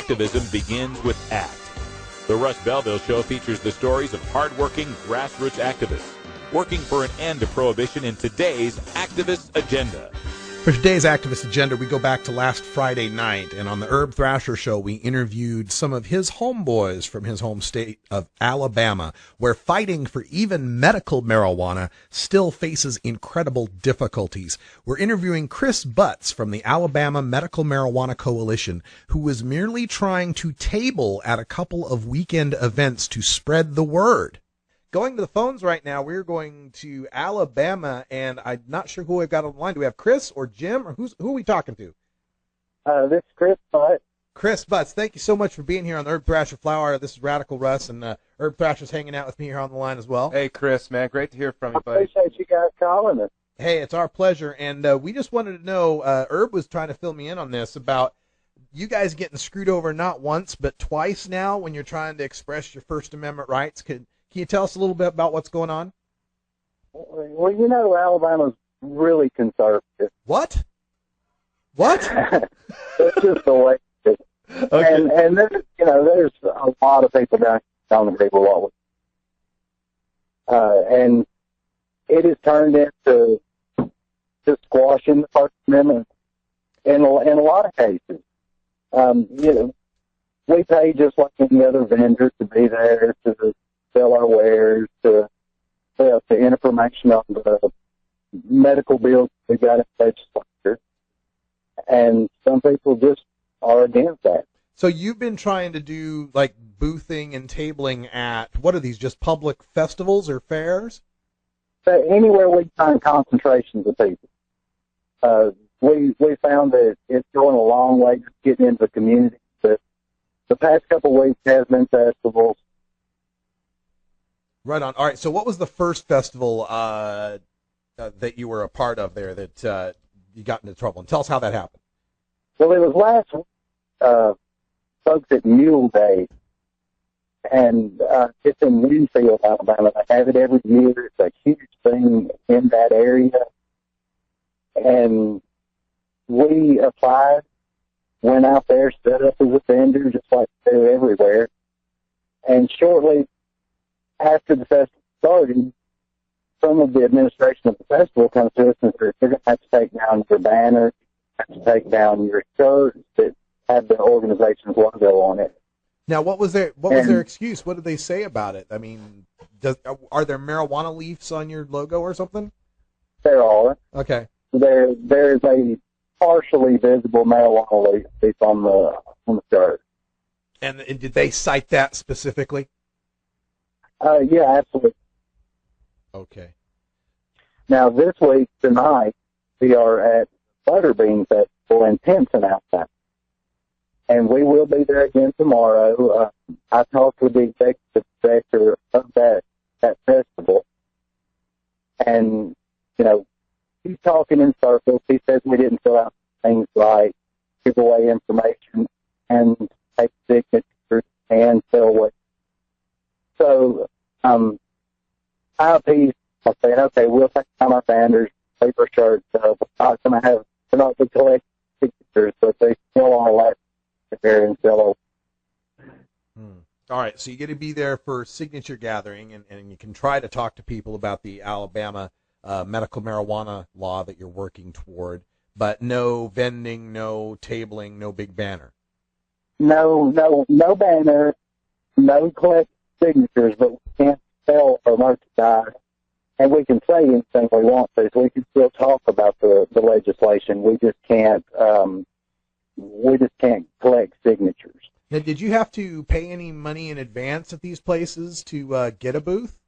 activism begins with ACT. The Russ Belville Show features the stories of hardworking grassroots activists working for an end to prohibition in today's activist agenda. For today's activist agenda, we go back to last Friday night, and on the Thrasher Show, we interviewed some of his homeboys from his home state of Alabama, where fighting for even medical marijuana still faces incredible difficulties. We're interviewing Chris Butts from the Alabama Medical Marijuana Coalition, who was merely trying to table at a couple of weekend events to spread the word. Going to the phones right now, we're going to Alabama, and I'm not sure who we've got on the line. Do we have Chris or Jim, or who are we talking to? This is Chris Butts. Chris Butts, thank you so much for being here on the Herb Thrasher Flower. This is Radical Russ, and Herb Thrasher's hanging out with me here on the line as well. Hey, Chris, man, great to hear from you, buddy. I appreciate you guys calling us. Hey, it's our pleasure, and we just wanted to know, Herb was trying to fill me in on this, about you guys getting screwed over not once but twice now when you're trying to express your First Amendment rights. Can you tell us a little bit about what's going on? Well, you know, Alabama's really conservative. What? It's just the way it is. Okay. And there's a lot of people down on the people what and it has turned into just squashing the First Amendment in a lot of cases. We pay just like any other vendor to be there to sell our wares, to information on the medical bills we got in the legislature, and some people just are against that. So you've been trying to do like boothing and tabling at, what are these, just public festivals or fairs? Anywhere we find concentrations of people. We found that it's going a long way to getting into the community. But the past couple of weeks has been festivals. Right on. All right. So what was the first festival that you were a part of there that you got into trouble? And tell us how that happened. Well, it was last week, folks at Mule Day, and it's in Winfield, Alabama. They have it every year. It's a huge thing in that area. And we applied, went out there, set up as a vendor, just like they do everywhere. And shortly after the festival started, some of the administration of the festival comes to us and says, you're going to have to take down your banner, have to take down your shirts that have the organization's logo on it. Now, what was their excuse? What did they say about it? I mean, are there marijuana leaves on your logo or something? There are. Okay. There is a partially visible marijuana leaf on the shirt. And did they cite that specifically? Yeah, absolutely. Okay. Now, this week, tonight, we are at Butterbean Festival in Pinson, Alabama. And we will be there again tomorrow. I talked with the executive director of that festival. And, he's talking in circles. He says we didn't fill out things right, give away information, and take signatures and sell away. So, I appeased. I said, okay, we'll take down our banners, paper shirts. We're not going to have, we're not going to collect signatures, but they still all that there and sell over. All right, so you get to be there for signature gathering, and you can try to talk to people about the Alabama medical marijuana law that you're working toward, but no vending, no tabling, no big banner. No banner, no collect signatures, but we can't sell our merchandise, and we can say anything we want to. So we can still talk about the legislation. We just can't collect signatures. Now, did you have to pay any money in advance at these places to get a booth?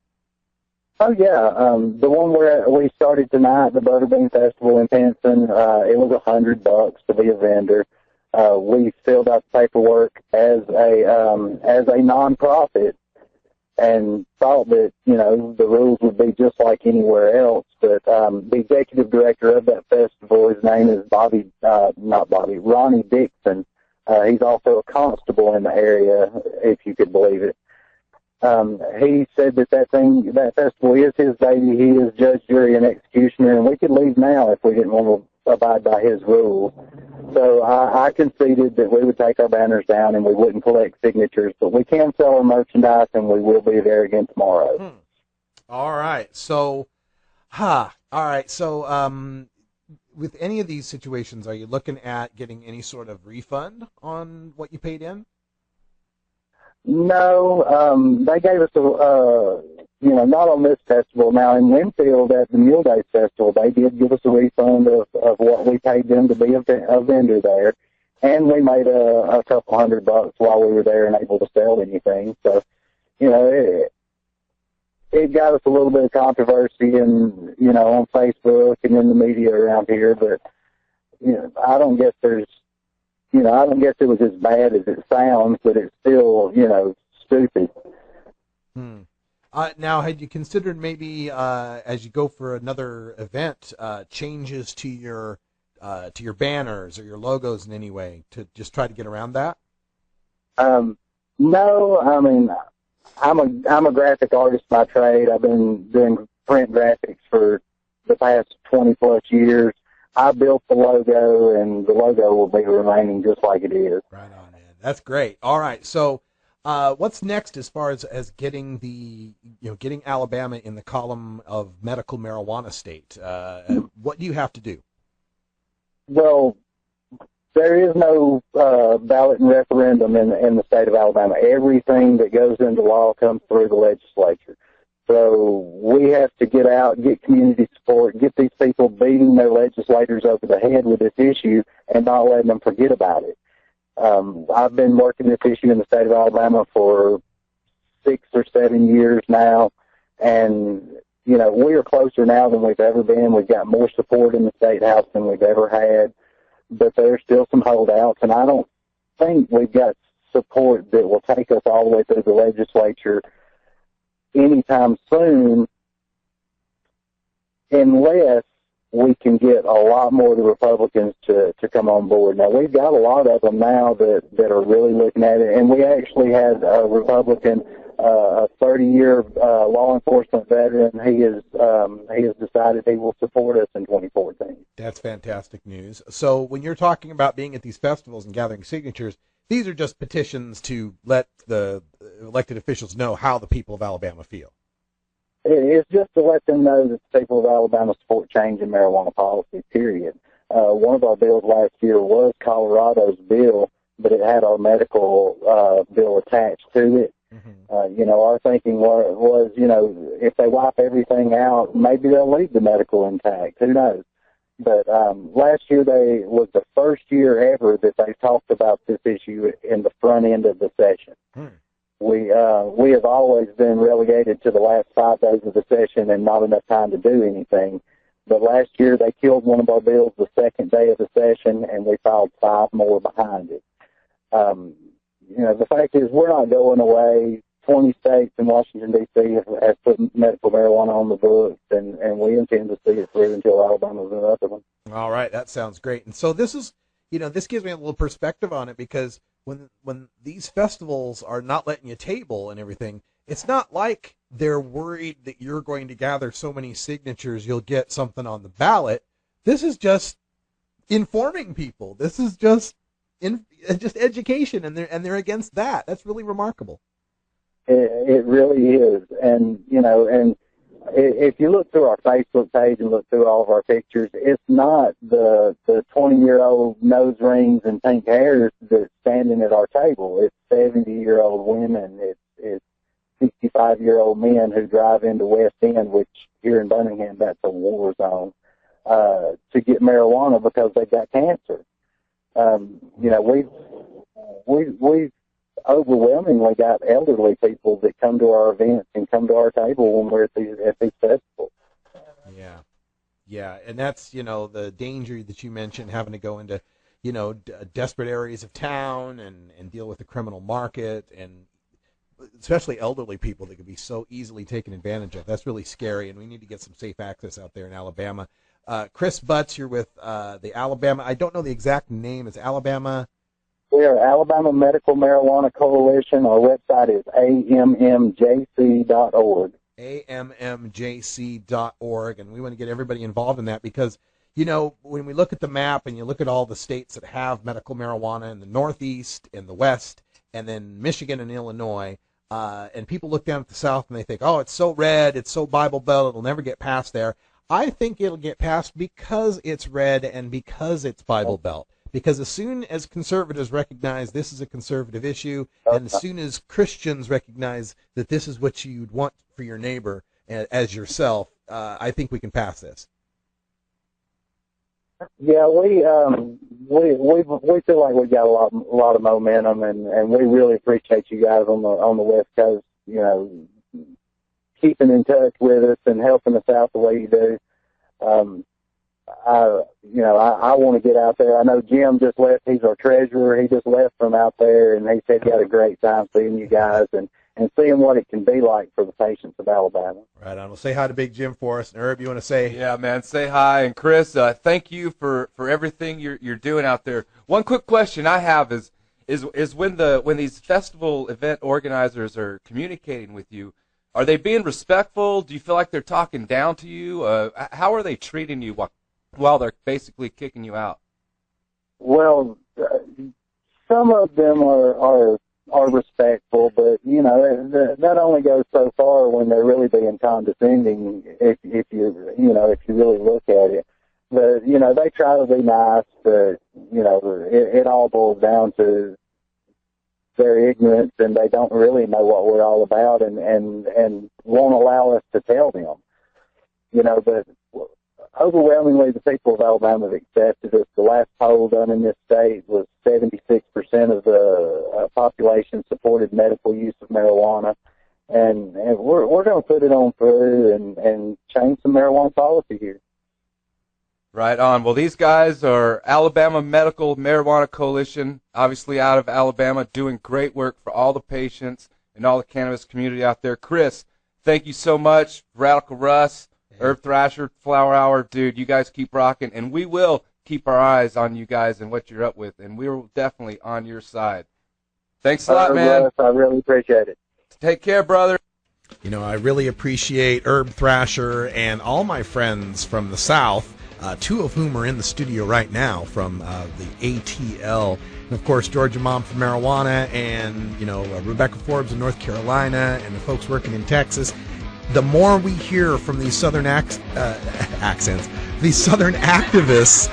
Oh yeah, the one where we started tonight, the Butterbean Festival in Pinson, it was $100 to be a vendor. We filled out the paperwork as a nonprofit, and thought that the rules would be just like anywhere else. But the executive director of that festival, his name is Ronnie Dixon. He's also a constable in the area, if you could believe it. He said that festival is his baby. He is judge, jury, and executioner, and we could leave now if we didn't want to abide by his rules. So I conceded that we would take our banners down and we wouldn't collect signatures, but we can sell our merchandise and we will be there again tomorrow. All right. So, all right. So, with any of these situations, are you looking at getting any sort of refund on what you paid in? No, they gave us not on this festival. Now in Winfield at the Mule Day Festival, they did give us a refund of what we paid them to be a vendor there. And we made a couple $100 while we were there and able to sell anything. So, it got us a little bit of controversy and, on Facebook and in the media around here, but, I don't guess it was as bad as it sounds, but it's still, stupid. Now, had you considered maybe, as you go for another event, changes to your banners or your logos in any way to just try to get around that? No, I mean, I'm a graphic artist by trade. I've been doing print graphics for the past 20 plus years. I built the logo, and the logo will be remaining just like it is. Right on, man. That's great. All right. So, what's next as far as getting getting Alabama in the column of medical marijuana state? What do you have to do? Well, there is no ballot and referendum in the state of Alabama. Everything that goes into law comes through the legislature. So we have to get out, get community support, get these people beating their legislators over the head with this issue and not letting them forget about it. I've been working this issue in the state of Alabama for 6 or 7 years now, and, we are closer now than we've ever been. We've got more support in the state house than we've ever had, but there's still some holdouts, and I don't think we've got support that will take us all the way through the legislature anytime soon, unless we can get a lot more of the Republicans to come on board. Now, we've got a lot of them now that are really looking at it, and we actually had a Republican, a 30-year law enforcement veteran. He has decided he will support us in 2014. That's fantastic news. So when you're talking about being at these festivals and gathering signatures, these are just petitions to let the elected officials know how the people of Alabama feel. It's just to let them know that the people of Alabama support change in marijuana policy, period. One of our bills last year was Colorado's bill, but it had our medical bill attached to it. Mm-hmm. Our thinking was, if they wipe everything out, maybe they'll leave the medical intact. Who knows? But last year was the first year ever that they talked about this issue in the front end of the session. We have always been relegated to the last 5 days of the session and not enough time to do anything. But last year they killed one of our bills the second day of the session, and we filed 5 more behind it. The fact is we're not going away. 20 states and Washington, D.C. have put medical marijuana on the books, and we intend to see it through until Alabama's another one. All right, that sounds great. And so this is, this gives me a little perspective on it, because when these festivals are not letting you table and everything, it's not like they're worried that you're going to gather so many signatures you'll get something on the ballot. This is just informing people. This is just education, and they're against that. That's really remarkable. It really is. And, if you look through our Facebook page and look through all of our pictures, it's not the 20-year-old nose rings and pink hairs that's standing at our table. It's 70-year-old women. It's 65-year-old men who drive into West End, which here in Birmingham, that's a war zone, to get marijuana because they've got cancer. We've overwhelmingly got elderly people that come to our events and come to our table when we're at these festivals. Yeah, and that's, the danger that you mentioned, having to go into, desperate areas of town and deal with the criminal market, and especially elderly people that can be so easily taken advantage of. That's really scary, and we need to get some safe access out there in Alabama. Chris Butts, you're with the Alabama, I don't know the exact name, it's Alabama... We are Alabama Medical Marijuana Coalition. Our website is ammjc.org. ammjc.org, and we want to get everybody involved in that because, when we look at the map and you look at all the states that have medical marijuana in the Northeast, in the West, and then Michigan and Illinois, and people look down at the South and they think, oh, it's so red, it's so Bible Belt, it'll never get passed there. I think it'll get passed because it's red and because it's Bible Belt. Because as soon as conservatives recognize this is a conservative issue, and as soon as Christians recognize that this is what you'd want for your neighbor as yourself, I think we can pass this. Yeah, we feel like we got a lot of momentum, and we really appreciate you guys on the West Coast, keeping in touch with us and helping us out the way you do. I want to get out there. I know Jim just left. He's our treasurer. He just left from out there, and he said he had a great time seeing you guys and seeing what it can be like for the patients of Alabama. Right on. Well, say hi to Big Jim for us. And Herb, you want to say? Yeah, man, say hi. And Chris, thank you for everything you're doing out there. One quick question I have is when these festival event organizers are communicating with you, are they being respectful? Do you feel like they're talking down to you? How are they treating you while they're basically kicking you out? Well, some of them are respectful, but that only goes so far when they're really being condescending. If you really look at it, but they try to be nice, but it all boils down to their ignorance, and they don't really know what we're all about, and won't allow us to tell them. But overwhelmingly, the people of Alabama have accepted us. The last poll done in this state was 76% of the population supported medical use of marijuana, and we're going to put it on through and change some marijuana policy here. Right on. Well, these guys are Alabama Medical Marijuana Coalition, obviously out of Alabama, doing great work for all the patients and all the cannabis community out there. Chris, thank you so much. Radical Russ, Herb Thrasher, Flower Hour, dude, you guys keep rocking, and we will keep our eyes on you guys and what you're up with, and we're definitely on your side. Thanks a lot, man. Russ, I really appreciate it. Take care, brother. I really appreciate Herb Thrasher and all my friends from the South, two of whom are in the studio right now from the ATL. And, of course, Georgia Mom for Marijuana and, Rebecca Forbes in North Carolina and the folks working in Texas. The more we hear from these Southern accents, these Southern activists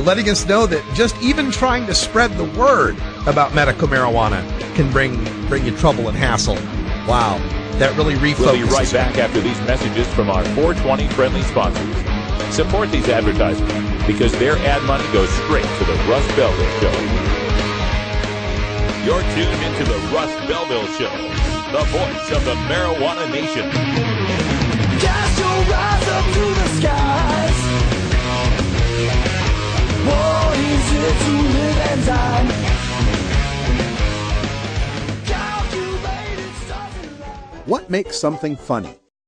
letting us know that just even trying to spread the word about medical marijuana can bring you trouble and hassle. Wow, that really refocuses. We'll be right back after these messages from our 420 friendly sponsors. Support these advertisers because their ad money goes straight to the Russ Belville Show. You're tuned into the Russ Belville Show, the voice of the marijuana nation. Cast your eyes up to the skies. What is it to live and die? Calculated stuff in life. What makes something funny?